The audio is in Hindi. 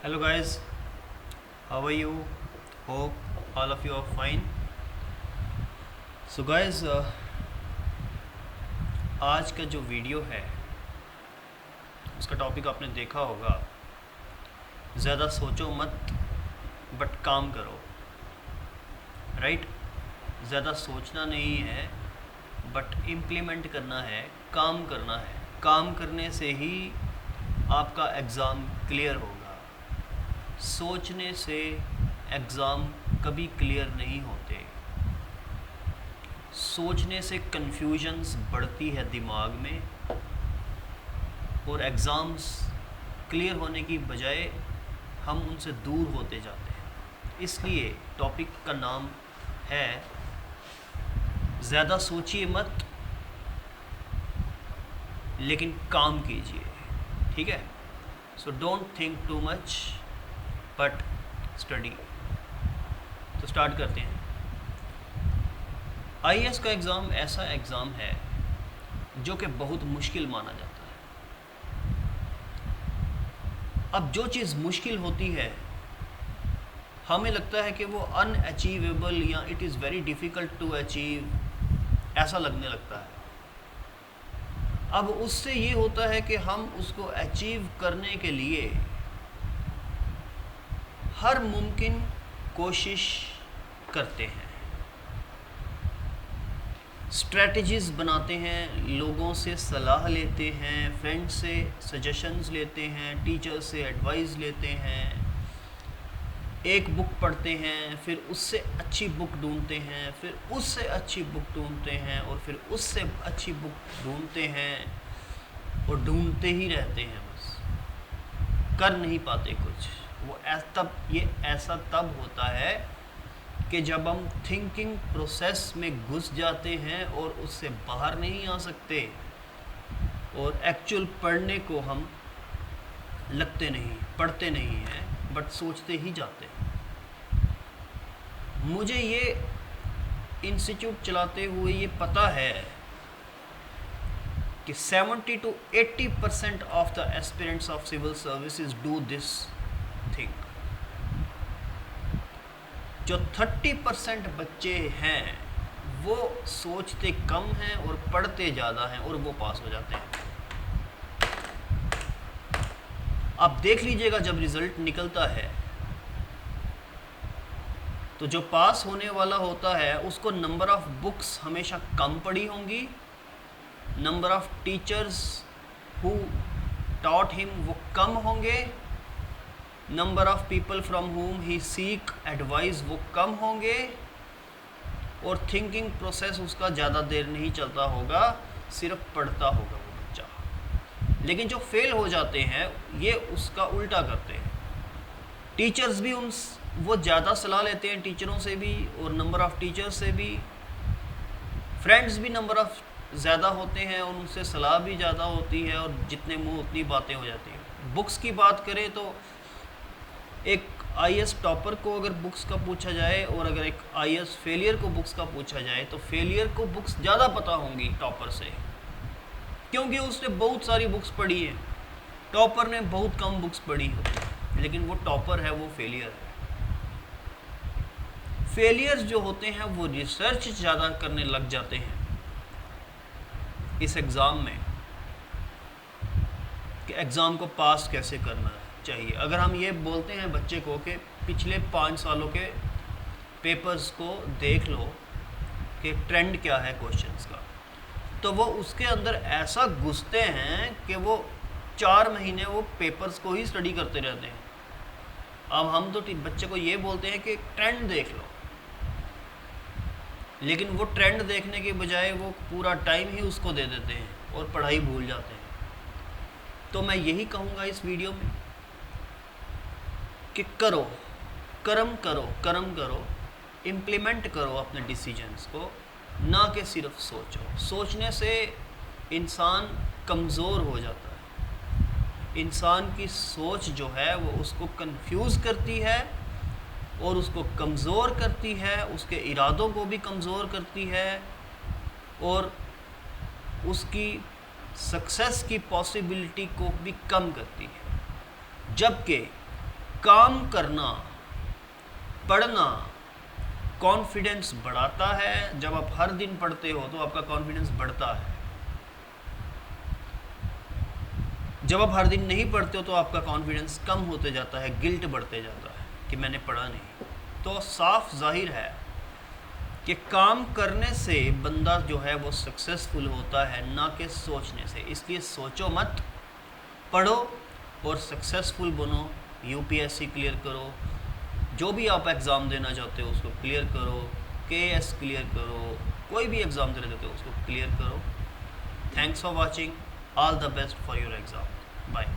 Hello guys, how are you? Hope all of you are fine. So guys, आज का जो वीडियो है उसका टॉपिक आपने देखा होगा, ज़्यादा सोचो मत बट काम करो। राइट? ज़्यादा सोचना नहीं है बट इम्प्लीमेंट करना है, काम करना है। काम करने से ही आपका एग्ज़ाम क्लियर होगा। सोचने से एग्ज़ाम कभी क्लियर नहीं होते। सोचने से कन्फ्यूजन्स बढ़ती है दिमाग में और एग्ज़ाम्स क्लियर होने की बजाय हम उनसे दूर होते जाते हैं। इसलिए टॉपिक का नाम है ज़्यादा सोचिए मत लेकिन काम कीजिए। ठीक है? So don't think too much but study. तो स्टार्ट करते हैं। आईएएस का एग्ज़ाम ऐसा एग्ज़ाम है जो कि बहुत मुश्किल माना जाता है। अब जो चीज़ मुश्किल होती है हमें लगता है कि वो अनअचीवेबल या it is very difficult to achieve, ऐसा लगने लगता है। अब उससे ये होता है कि हम उसको अचीव करने के लिए हर मुमकिन कोशिश करते हैं, स्ट्रेटजीज़ बनाते हैं, लोगों से सलाह लेते हैं, फ्रेंड से सजेशंस लेते हैं, टीचर से एडवाइस लेते हैं, एक बुक पढ़ते हैं, फिर उससे अच्छी बुक ढूंढते हैं, फिर उससे अच्छी बुक ढूंढते हैं और फिर उससे अच्छी बुक ढूंढते हैं और ढूंढते ही रहते हैं, बस कर नहीं पाते कुछ। वो ये ऐसा तब होता है कि जब हम थिंकिंग प्रोसेस में घुस जाते हैं और उससे बाहर नहीं आ सकते और एक्चुअल पढ़ने को हम लगते नहीं, पढ़ते नहीं हैं बट सोचते ही जाते हैं। मुझे ये इंस्टीट्यूट चलाते हुए ये पता है कि 70 to 80% of the aspirants of civil services do this thing. जो 30% बच्चे हैं वो सोचते कम हैं और पढ़ते ज़्यादा हैं और वो पास हो जाते हैं। आप देख लीजिएगा जब रिज़ल्ट निकलता है तो जो पास होने वाला होता है उसको नंबर ऑफ़ बुक्स हमेशा कम पढ़ी होंगी, number of teachers who taught him वो कम होंगे, नंबर ऑफ़ पीपल फ्रॉम हुम ही सीक एडवाइस वो कम होंगे और थिंकिंग प्रोसेस उसका ज़्यादा देर नहीं चलता होगा, सिर्फ पढ़ता होगा वो बच्चा। लेकिन जो फेल हो जाते हैं ये उसका उल्टा करते हैं। टीचर्स भी वो ज़्यादा सलाह लेते हैं टीचरों से भी और नंबर ऑफ़ टीचर्स से भी, फ्रेंड्स भी नंबर ऑफ़ ज़्यादा होते हैं और उनसे सलाह भी ज़्यादा होती है और जितने मुँह उतनी बातें हो जाती हैं। बुक्स की बात करें तो एक आईएएस टॉपर को अगर बुक्स का पूछा जाए और अगर एक आईएएस फेलियर को बुक्स का पूछा जाए तो फेलियर को बुक्स ज़्यादा पता होंगी टॉपर से, क्योंकि उसने बहुत सारी बुक्स पढ़ी है। टॉपर ने बहुत कम बुक्स पढ़ी होती है, लेकिन वो टॉपर है, वो फेलियर है। फेलियर्स जो होते हैं वो रिसर्च ज़्यादा करने लग जाते हैं इस एग्ज़ाम में कि एग्ज़ाम को पास कैसे करना चाहिए। अगर हम ये बोलते हैं बच्चे को कि पिछले 5 सालों के पेपर्स को देख लो कि ट्रेंड क्या है क्वेश्चंस का, तो वो उसके अंदर ऐसा घुसते हैं कि वो 4 महीने वो पेपर्स को ही स्टडी करते रहते हैं। अब हम तो बच्चे को ये बोलते हैं कि ट्रेंड देख लो, लेकिन वो ट्रेंड देखने के बजाय वो पूरा टाइम ही उसको दे देते हैं और पढ़ाई भूल जाते हैं। तो मैं यही कहूँगा इस वीडियो में कि करो, कर्म करो, इम्प्लीमेंट करो अपने डिसीजंस को, ना कि सिर्फ सोचो। सोचने से इंसान कमज़ोर हो जाता है। इंसान की सोच जो है वो उसको कंफ्यूज करती है और उसको कमज़ोर करती है, उसके इरादों को भी कमज़ोर करती है और उसकी सक्सेस की पॉसिबिलिटी को भी कम करती है। जबकि काम करना, पढ़ना कॉन्फिडेंस बढ़ाता है। जब आप हर दिन पढ़ते हो तो आपका कॉन्फिडेंस बढ़ता है। जब आप हर दिन नहीं पढ़ते हो तो आपका कॉन्फिडेंस कम होते जाता है, गिल्ट बढ़ते जाता है कि मैंने पढ़ा नहीं। तो साफ जाहिर है कि काम करने से बंदा जो है वो सक्सेसफुल होता है, ना कि सोचने से। इसलिए सोचो मत, पढ़ो और सक्सेसफुल बनो। यूपीएससी क्लियर करो, जो भी आप एग्ज़ाम देना चाहते हो उसको क्लियर करो, केएस क्लियर करो, कोई भी एग्ज़ाम देना चाहते हो उसको क्लियर करो। Thanks for watching, all the best for your exam, bye.